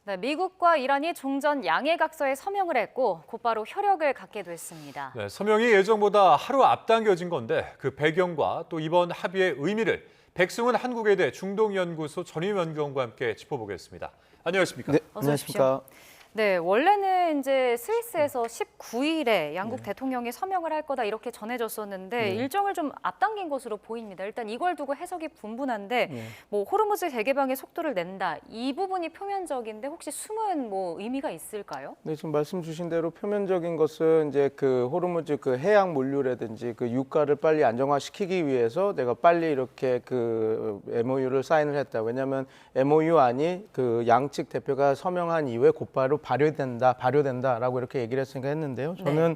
네, 미국과 이란이 종전 양해각서에 서명을 했고 곧바로 효력을 갖게 됐습니다. 네, 서명이 예정보다 하루 앞당겨진 건데 그 배경과 또 이번 합의의 의미를 백승훈 한국외대 중동연구소 전임연구원과 함께 짚어보겠습니다. 안녕하십니까? 네, 어서 오십시오. 안녕하십니까? 네, 원래는 이제 스위스에서 19일에 양국 대통령이 서명을 할 거다 이렇게 전해졌었는데 일정을 좀 앞당긴 것으로 보입니다. 일단 이걸 두고 해석이 분분한데 뭐 호르무즈 재개방의 속도를 낸다 이 부분이 표면적인데 혹시 숨은 뭐 의미가 있을까요? 네, 지금 말씀 주신 대로 표면적인 것은 이제 그 호르무즈 그 해양 물류라든지 그 유가를 빨리 안정화시키기 위해서 내가 빨리 이렇게 그 MOU를 사인을 했다. 왜냐하면 MOU 안이 그 양측 대표가 서명한 이후에 곧바로 발효된다라고 이렇게 얘기를 했으니까 했는데요. 저는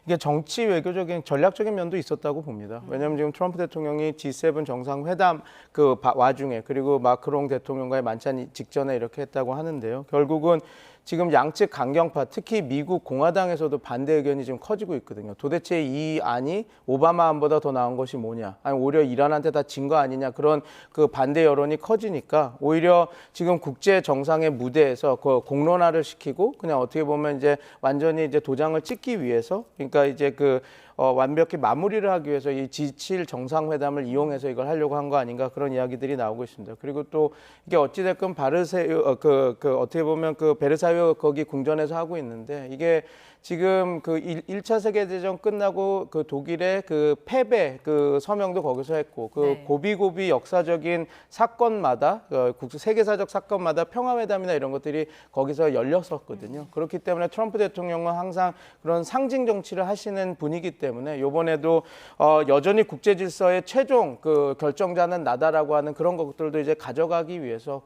이게 정치 외교적인 전략적인 면도 있었다고 봅니다. 왜냐하면 지금 트럼프 대통령이 G7 정상회담 그 와중에 그리고 마크롱 대통령과의 만찬 직전에 이렇게 했다고 하는데요. 결국은 지금 양측 강경파, 특히 미국 공화당에서도 반대 의견이 지금 커지고 있거든요. 도대체 이 안이 오바마 안보다 더 나은 것이 뭐냐? 아니 오히려 이란한테 다 진 거 아니냐? 그런 그 반대 여론이 커지니까 오히려 지금 국제 정상의 무대에서 그 공론화를 시키고 그냥 어떻게 보면 이제 완전히 이제 도장을 찍기 위해서 그러니까 이제 그 완벽히 마무리를 하기 위해서 이 G7 정상회담을 이용해서 이걸 하려고 한 거 아닌가 그런 이야기들이 나오고 있습니다. 그리고 또 이게 어찌됐건 어떻게 보면 그 베르사유 거기 궁전에서 하고 있는데 이게 지금 그 1차 세계대전 끝나고 그 독일의 그 패배 그 서명도 거기서 했고 그 고비고비 역사적인 사건마다 세계사적 사건마다 평화회담이나 이런 것들이 거기서 열렸었거든요. 그렇기 때문에 트럼프 대통령은 항상 그런 상징 정치를 하시는 분이기 때문에 이번에도 여전히 국제 질서의 최종 그 결정자는 나다라고 하는 그런 것들도 이제 가져가기 위해서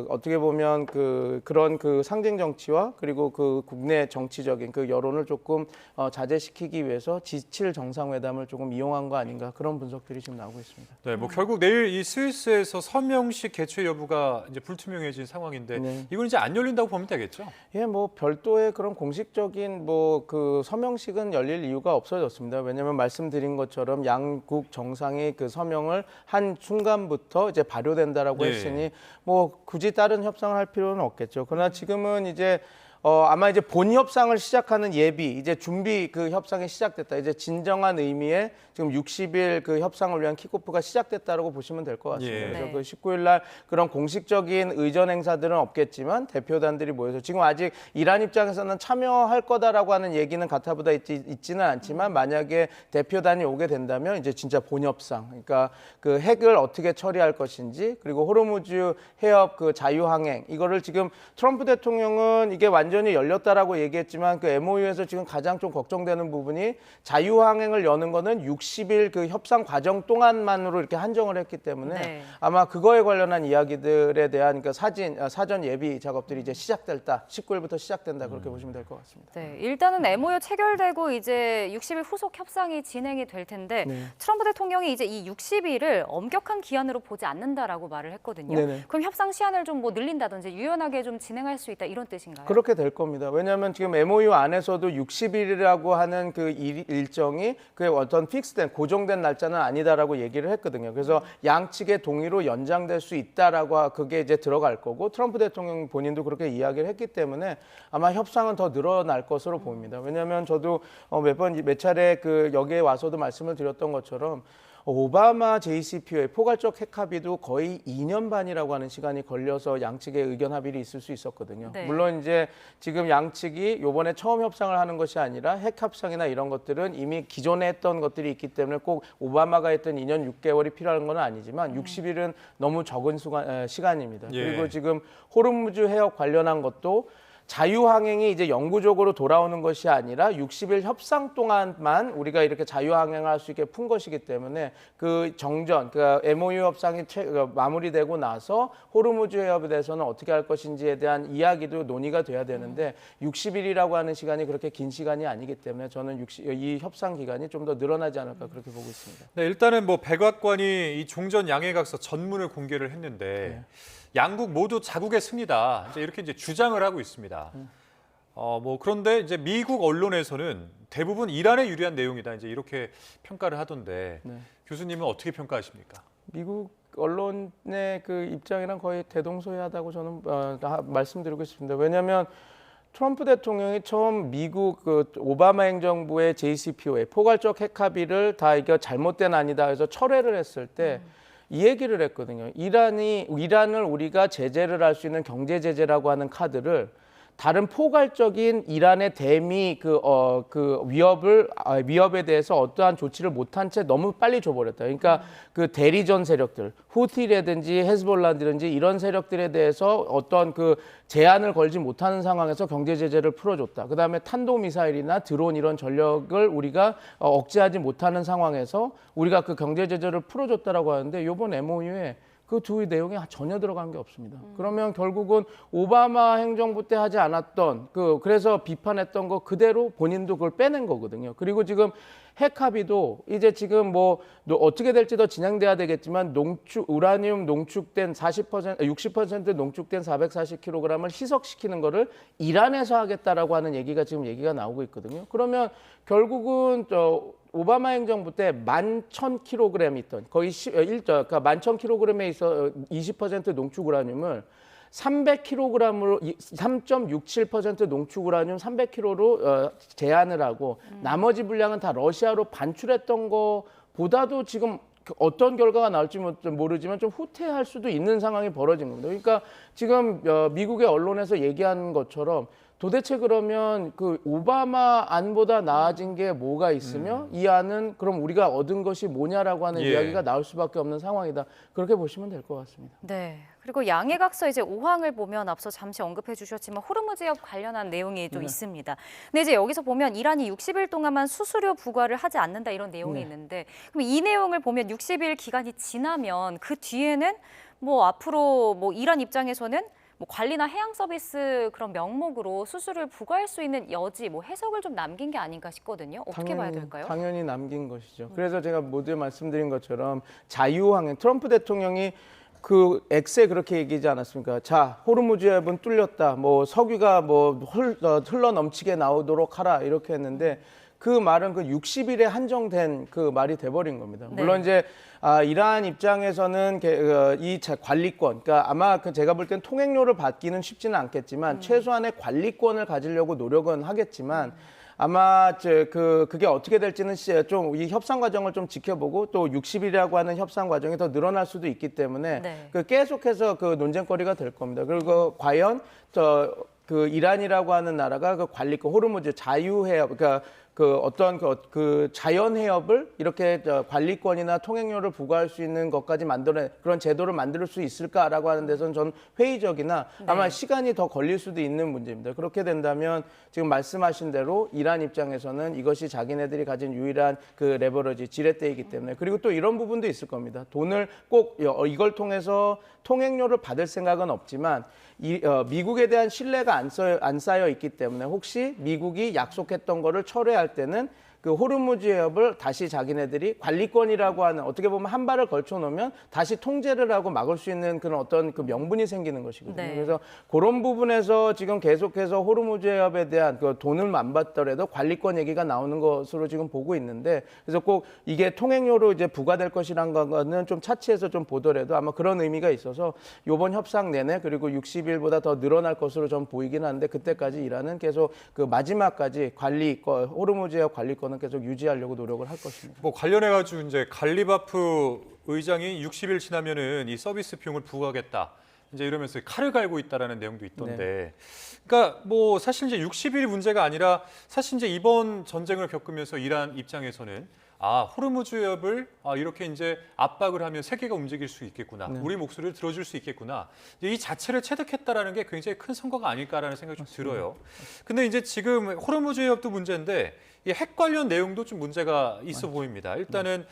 어떻게 보면 그런 상징 정치와 그리고 그 국내 정치적인 그 여론을 조금 자제시키기 위해서 G7 정상회담을 조금 이용한 거 아닌가 그런 분석들이 지금 나오고 있습니다. 네, 뭐 결국 내일 이 스위스에서 서명식 개최 여부가 이제 불투명해진 상황인데 이건 이제 안 열린다고 보면 되겠죠? 예, 뭐 별도의 그런 공식적인 뭐 그 서명식은 열릴 이유가 없어졌습니다. 왜냐하면 말씀드린 것처럼 양국 정상이 그 서명을 한 순간부터 이제 발효된다라고 했으니 뭐 굳이 다른 협상을 할 필요는 없겠죠. 그러나 지금은 이제 아마 이제 본 협상을 시작하는 예비, 이제 준비 그 협상이 시작됐다. 이제 진정한 의미의 지금 60일 그 협상을 위한 킥오프가 시작됐다라고 보시면 될 것 같습니다. 그래서 그 19일 날 그런 공식적인 의전 행사들은 없겠지만 대표단들이 모여서 지금 아직 이란 입장에서는 참여할 거다라고 하는 얘기는 가타부다 있지는 않지만 만약에 대표단이 오게 된다면 이제 진짜 본 협상, 그러니까 그 핵을 어떻게 처리할 것인지 그리고 호르무즈 해협 그 자유항행 이거를 지금 트럼프 대통령은 이게 완전히 열렸다라고 얘기했지만 그 MOU에서 지금 가장 좀 걱정되는 부분이 자유항행을 여는 거는 60일 그 협상 과정 동안만으로 이렇게 한정을 했기 때문에 아마 그거에 관련한 이야기들에 대한 그 사전 예비 작업들이 이제 시작됐다. 19일부터 시작된다. 그렇게 보시면 될 것 같습니다. 네, 일단은 MOU 체결되고 이제 60일 후속 협상이 진행이 될 텐데 트럼프 대통령이 이제 이 60일을 엄격한 기한으로 보지 않는다라고 말을 했거든요. 그럼 협상 시한을 좀 뭐 늘린다든지 유연하게 좀 진행할 수 있다 이런 뜻인가요? 그렇게 될 겁니다. 왜냐하면 지금 MOU 안에서도 60일이라고 하는 그 일정이 그 어떤 픽스된 고정된 날짜는 아니다라고 얘기를 했거든요. 그래서 양측의 동의로 연장될 수 있다라고 그게 이제 들어갈 거고 트럼프 대통령 본인도 그렇게 이야기를 했기 때문에 아마 협상은 더 늘어날 것으로 보입니다. 왜냐하면 저도 몇 차례 그 여기에 와서도 말씀을 드렸던 것처럼 오바마 JCPOA 포괄적 핵 합의도 거의 2년 반이라고 하는 시간이 걸려서 양측의 의견 합의를 있을 수 있었거든요. 물론 이제 지금 양측이 이번에 처음 협상을 하는 것이 아니라 핵 협상이나 이런 것들은 이미 기존에 했던 것들이 있기 때문에 꼭 오바마가 했던 2년 6개월이 필요한 건 아니지만 60일은 너무 적은 시간입니다. 그리고 지금 호르무즈 해협 관련한 것도 자유항행이 이제 영구적으로 돌아오는 것이 아니라 60일 협상 동안만 우리가 이렇게 자유항행을 할 수 있게 푼 것이기 때문에 그 정전, 그 MOU 협상이 마무리되고 나서 호르무즈 해협에 대해서는 어떻게 할 것인지에 대한 이야기도 논의가 돼야 되는데 60일이라고 하는 시간이 그렇게 긴 시간이 아니기 때문에 저는 이 협상 기간이 좀 더 늘어나지 않을까 그렇게 보고 있습니다. 네, 일단은 뭐 백악관이 이 종전 양해각서 전문을 공개를 했는데 양국 모두 자국의 승리다. 이렇게 이제 주장을 하고 있습니다. 뭐 그런데 이제 미국 언론에서는 대부분 이란에 유리한 내용이다. 이제 이렇게 평가를 하던데 교수님은 어떻게 평가하십니까? 미국 언론의 그 입장이랑 거의 대동소이하다고 저는 말씀드리고 싶습니다. 왜냐하면 트럼프 대통령이 처음 미국 그 오바마 행정부의 JCPOA 포괄적 핵 합의를 다 이게 잘못된 아니다 해서 철회를 했을 때 이 얘기를 했거든요. 이란을 우리가 제재를 할 수 있는 경제 제재라고 하는 카드를 다른 포괄적인 이란의 대미 그 위협에 대해서 어떠한 조치를 못한 채 너무 빨리 줘버렸다. 그러니까 그 대리전 세력들, 후티라든지 헤즈볼라든지 이런 세력들에 대해서 어떤 그 제한을 걸지 못하는 상황에서 경제 제재를 풀어줬다. 그다음에 탄도 미사일이나 드론 이런 전력을 우리가 억제하지 못하는 상황에서 우리가 그 경제 제재를 풀어줬다라고 하는데 이번 MOU에 그 두 내용이 전혀 들어간 게 없습니다. 그러면 결국은 오바마 행정부 때 하지 않았던 그래서 비판했던 거 그대로 본인도 그걸 빼낸 거거든요. 그리고 지금 핵 합의도 이제 지금 뭐 어떻게 될지 더 진행돼야 되겠지만 우라늄 농축된 60% 농축된 440kg을 희석시키는 거를 이란에서 하겠다라고 하는 얘기가 지금 얘기가 나오고 있거든요. 그러면 결국은 오바마 행정부 때 11,000kg 있던 거의 그러니까 11,000kg에 있어 20% 농축 우라늄을 300kg으로 3.67% 농축 우라늄 300kg로 제한을 하고 나머지 분량은 다 러시아로 반출했던 거보다도 지금 어떤 결과가 나올지 모르지만 좀 후퇴할 수도 있는 상황이 벌어진 겁니다. 그러니까 지금 미국의 언론에서 얘기하는 것처럼 도대체 그러면 그 오바마 안보다 나아진 게 뭐가 있으며 이 안은 그럼 우리가 얻은 것이 뭐냐라고 하는 이야기가 나올 수밖에 없는 상황이다. 그렇게 보시면 될 것 같습니다. 네. 그리고 양해각서 이제 5항을 보면 앞서 잠시 언급해 주셨지만 호르무즈 해협 관련한 내용이 또 있습니다. 근데 이제 여기서 보면 이란이 60일 동안만 수수료 부과를 하지 않는다 이런 내용이 있는데 그럼 이 내용을 보면 60일 기간이 지나면 그 뒤에는 뭐 앞으로 뭐 이란 입장에서는 뭐 관리나 해양 서비스 그런 명목으로 수수료를 부과할 수 있는 여지, 뭐 해석을 좀 남긴 게 아닌가 싶거든요. 어떻게 봐야 될까요? 당연히 남긴 것이죠. 그래서 제가 모두에 말씀드린 것처럼 자유항행 트럼프 대통령이 그 X에 그렇게 얘기하지 않았습니까? 자, 호르무즈 해협은 뚫렸다. 뭐 석유가 뭐 흘러 넘치게 나오도록 하라 이렇게 했는데 그 말은 그 60일에 한정된 그 말이 돼버린 겁니다. 물론 이제 이란 입장에서는 이 관리권, 그러니까 아마 제가 볼 땐 통행료를 받기는 쉽지는 않겠지만 최소한의 관리권을 가지려고 노력은 하겠지만 아마 그게 어떻게 될지는 좀 이 협상 과정을 좀 지켜보고 또 60일이라고 하는 협상 과정이 더 늘어날 수도 있기 때문에 계속해서 그 논쟁거리가 될 겁니다. 그리고 과연 그 이란이라고 하는 나라가 그 관리권 호르무즈 자유해협 그러니까 그 어떤 그 자연 해협을 이렇게 관리권이나 통행료를 부과할 수 있는 것까지 그런 제도를 만들 수 있을까라고 하는 데서는 전 회의적이나 아마 시간이 더 걸릴 수도 있는 문제입니다. 그렇게 된다면 지금 말씀하신 대로 이란 입장에서는 이것이 자기네들이 가진 유일한 그 레버러지 지렛대이기 때문에 그리고 또 이런 부분도 있을 겁니다. 돈을 꼭 이걸 통해서 통행료를 받을 생각은 없지만 미국에 대한 신뢰가 안 쌓여 있기 때문에 혹시 미국이 약속했던 거를 철회할 때는 그 호르무즈 해협을 다시 자기네들이 관리권이라고 하는 어떻게 보면 한 발을 걸쳐 놓으면 다시 통제를 하고 막을 수 있는 그런 어떤 그 명분이 생기는 것이거든요. 그래서 그런 부분에서 지금 계속해서 호르무즈 해협에 대한 그 돈을 안 받더라도 관리권 얘기가 나오는 것으로 지금 보고 있는데 그래서 꼭 이게 통행료로 이제 부과될 것이란 거는 좀 차치해서 좀 보더라도 아마 그런 의미가 있어서 이번 협상 내내 그리고 60일보다 더 늘어날 것으로 좀 보이긴 한데 그때까지 이란은 계속 그 마지막까지 관리권 호르무즈 해협 관리권은 계속 유지하려고 노력을 할 것입니다. 뭐 관련해가지고 이제 갈리바프 의장이 60일 지나면은 이 서비스 비용을 부과하겠다. 이제 이러면서 칼을 갈고 있다라는 내용도 있던데. 그러니까 뭐 사실 이제 60일이 문제가 아니라 사실 이제 이번 전쟁을 겪으면서 이란 입장에서는 호르무즈 해협을 이렇게 이제 압박을 하면 세계가 움직일 수 있겠구나. 우리 목소리를 들어줄 수 있겠구나. 이 자체를 체득했다라는 게 굉장히 큰 성과가 아닐까라는 생각이 좀 들어요. 근데 이제 지금 호르무즈 해협도 문제인데 이 핵 관련 내용도 좀 문제가 있어 보입니다. 일단은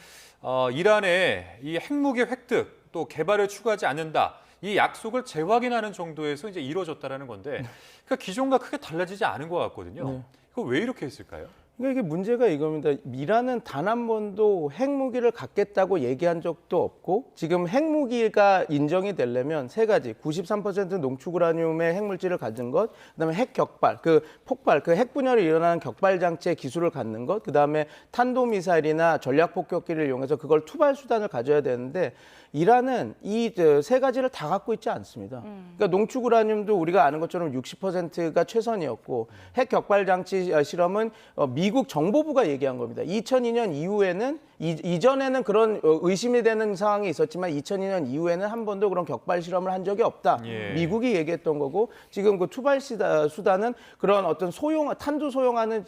이란의 이 핵무기 획득 또 개발을 추구하지 않는다. 이 약속을 재확인하는 정도에서 이제 이루어졌다라는 건데 그러니까 기존과 크게 달라지지 않은 것 같거든요. 이거 왜 이렇게 했을까요? 그러니까 이게 문제가 이겁니다. 이란은 단 한 번도 핵무기를 갖겠다고 얘기한 적도 없고 지금 핵무기가 인정이 되려면 세 가지, 93% 농축우라늄의 핵물질을 가진 것, 그다음에 핵격발, 폭발, 핵분열이 일어나는 격발 장치의 기술을 갖는 것, 그다음에 탄도미사일이나 전략폭격기를 이용해서 그걸 투발 수단을 가져야 되는데 이란은 이 세 가지를 다 갖고 있지 않습니다. 그러니까 농축우라늄도 우리가 아는 것처럼 60%가 최선이었고 핵 격발 장치 실험은 미국 정보부가 얘기한 겁니다. 2002년 이후에는 이전에는 그런 의심이 되는 상황이 있었지만 2002년 이후에는 한 번도 그런 격발 실험을 한 적이 없다. 예. 미국이 얘기했던 거고 지금 그 투발 수단은 그런 어떤 탄두 소용하는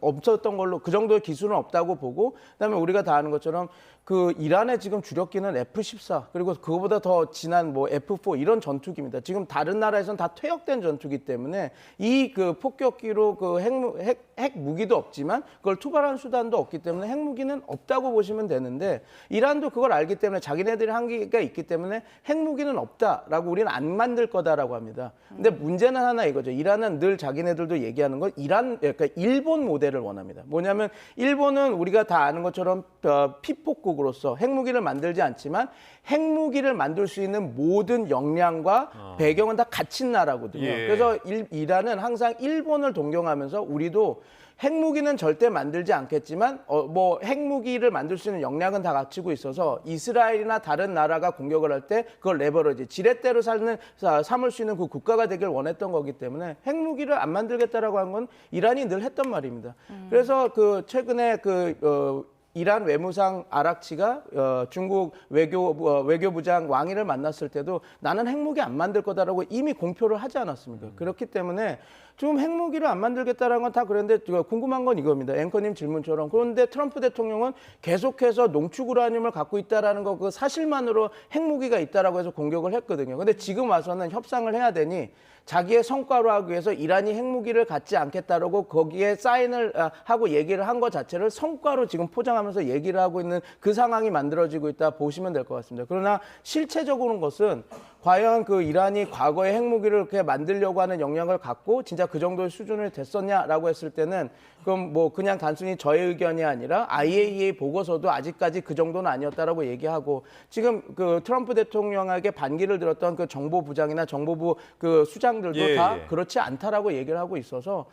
없었던 걸로 그 정도의 기술은 없다고 보고 그다음에 우리가 다 아는 것처럼 그 이란의 지금 주력기는 F-14 그리고 그거보다 더 진한 뭐 F-4 이런 전투기입니다. 지금 다른 나라에서는 다 퇴역된 전투기 때문에 이 그 폭격기로 그 핵 무기도 없지만 그걸 투발하는 수단도 없기 때문에 핵무기는 없다고 보시면 되는데 이란도 그걸 알기 때문에 자기네들이 한계가 있기 때문에 핵무기는 없다라고 우리는 안 만들 거다라고 합니다. 근데 문제는 하나 이거죠. 이란은 늘 자기네들도 얘기하는 건 그러니까 일본 모델을 원합니다. 뭐냐면 일본은 우리가 다 아는 것처럼 피폭국으로서 핵무기를 만들지 않지만 핵무기를 만들 수 있는 모든 역량과 배경은 다 갖춘 나라거든요. 예. 그래서 이란은 항상 일본을 동경하면서 우리도 핵무기는 절대 만들지 않겠지만 뭐 핵무기를 만들 수 있는 역량은 다 갖추고 있어서 이스라엘이나 다른 나라가 공격을 할 때 그걸 레버리지 지렛대로 삼을 수 있는 그 국가가 되길 원했던 거기 때문에 핵무기를 안 만들겠다라고 한 건 이란이 늘 했던 말입니다. 그래서 그 최근에 이란 외무상 아락치가 중국 외교부장 왕이를 만났을 때도 나는 핵무기 안 만들 거다라고 이미 공표를 하지 않았습니까? 그렇기 때문에 지금 핵무기를 안 만들겠다라는 건 다 그랬는데 궁금한 건 이겁니다. 앵커님 질문처럼. 그런데 트럼프 대통령은 계속해서 농축우라늄을 갖고 있다라는 거 그 사실만으로 핵무기가 있다라고 해서 공격을 했거든요. 근데 지금 와서는 협상을 해야 되니 자기의 성과로 하기 위해서 이란이 핵무기를 갖지 않겠다라고 거기에 사인을 하고 얘기를 한 것 자체를 성과로 지금 포장하면서 얘기를 하고 있는 그 상황이 만들어지고 있다 보시면 될 것 같습니다. 그러나 실체적으로는 것은 과연 그 이란이 과거에 핵무기를 이렇게 만들려고 하는 역량을 갖고 진짜 그 정도의 수준을 됐었냐라고 했을 때는 그럼 뭐 그냥 단순히 저의 의견이 아니라 IAEA 보고서도 아직까지 그 정도는 아니었다라고 얘기하고 지금 그 트럼프 대통령에게 반기를 들었던 그 정보부장이나 정보부 그 수장들도 다 그렇지 않다라고 얘기를 하고 있어서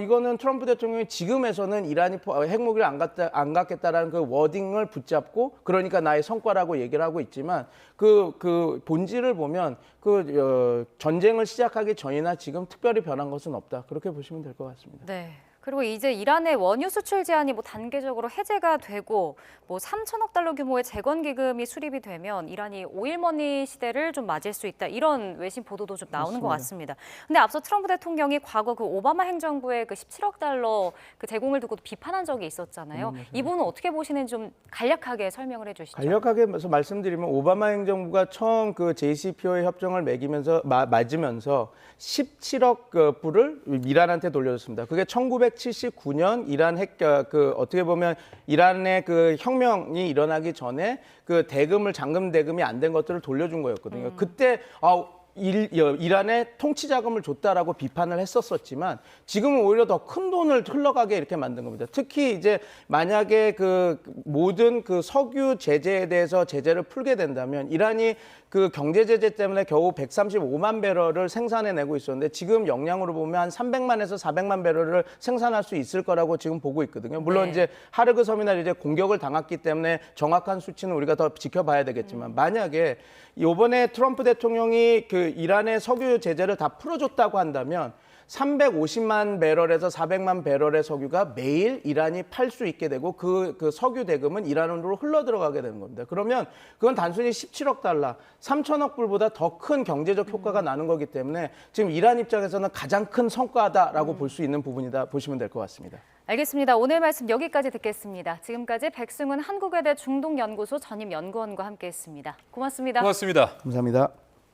이거는 트럼프 대통령이 지금에서는 이란이 핵무기를 안 갖겠다라는 그 워딩을 붙잡고 그러니까 나의 성과라고 얘기를 하고 있지만 그 본질을 보면 전쟁을 시작하기 전이나 지금 특별히 변한 것은 없다. 그렇게 보시면 될 것 같습니다. 네. 그리고 이제 이란의 원유 수출 제한이 뭐 단계적으로 해제가 되고 뭐 3천억 달러 규모의 재건 기금이 수립이 되면 이란이 오일머니 시대를 좀 맞을 수 있다. 이런 외신 보도도 좀 나오는 것 같습니다. 근데 앞서 트럼프 대통령이 과거 그 오바마 행정부의 그 17억 달러 그 제공을 두고도 비판한 적이 있었잖아요. 이 부분은 어떻게 보시는지 좀 간략하게 설명을 해주시죠. 간략하게 말씀드리면 오바마 행정부가 처음 그 JCPOA 협정을 맺으면서 17억 불을 이란한테 돌려줬습니다. 그게 1979년 이란 어떻게 보면 이란의 그 혁명이 일어나기 전에 그 잔금 대금이 안 된 것들을 돌려준 거였거든요. 그때 이란에 통치 자금을 줬다라고 비판을 했었지만 지금은 오히려 더 큰 돈을 흘러가게 이렇게 만든 겁니다. 특히 이제 만약에 그 모든 그 석유 제재에 대해서 제재를 풀게 된다면 이란이 그 경제 제재 때문에 겨우 135만 배럴을 생산해내고 있었는데 지금 역량으로 보면 한 300만에서 400만 배럴을 생산할 수 있을 거라고 지금 보고 있거든요. 물론 이제 하르그 섬이나 이제 공격을 당했기 때문에 정확한 수치는 우리가 더 지켜봐야 되겠지만 만약에 이번에 트럼프 대통령이 그 이란의 석유 제재를 다 풀어줬다고 한다면 350만 배럴에서 400만 배럴의 석유가 매일 이란이 팔 수 있게 되고 그 석유 대금은 이란으로 흘러 들어가게 되는 겁니다. 그러면 그건 단순히 17억 달러, 3천억 불보다 더 큰 경제적 효과가 나는 거기 때문에 지금 이란 입장에서는 가장 큰 성과다라고 볼 수 있는 부분이다 보시면 될 것 같습니다. 알겠습니다. 오늘 말씀 여기까지 듣겠습니다. 지금까지 백승훈 한국외대 중동연구소 전임연구원과 함께했습니다. 고맙습니다. 고맙습니다. 감사합니다.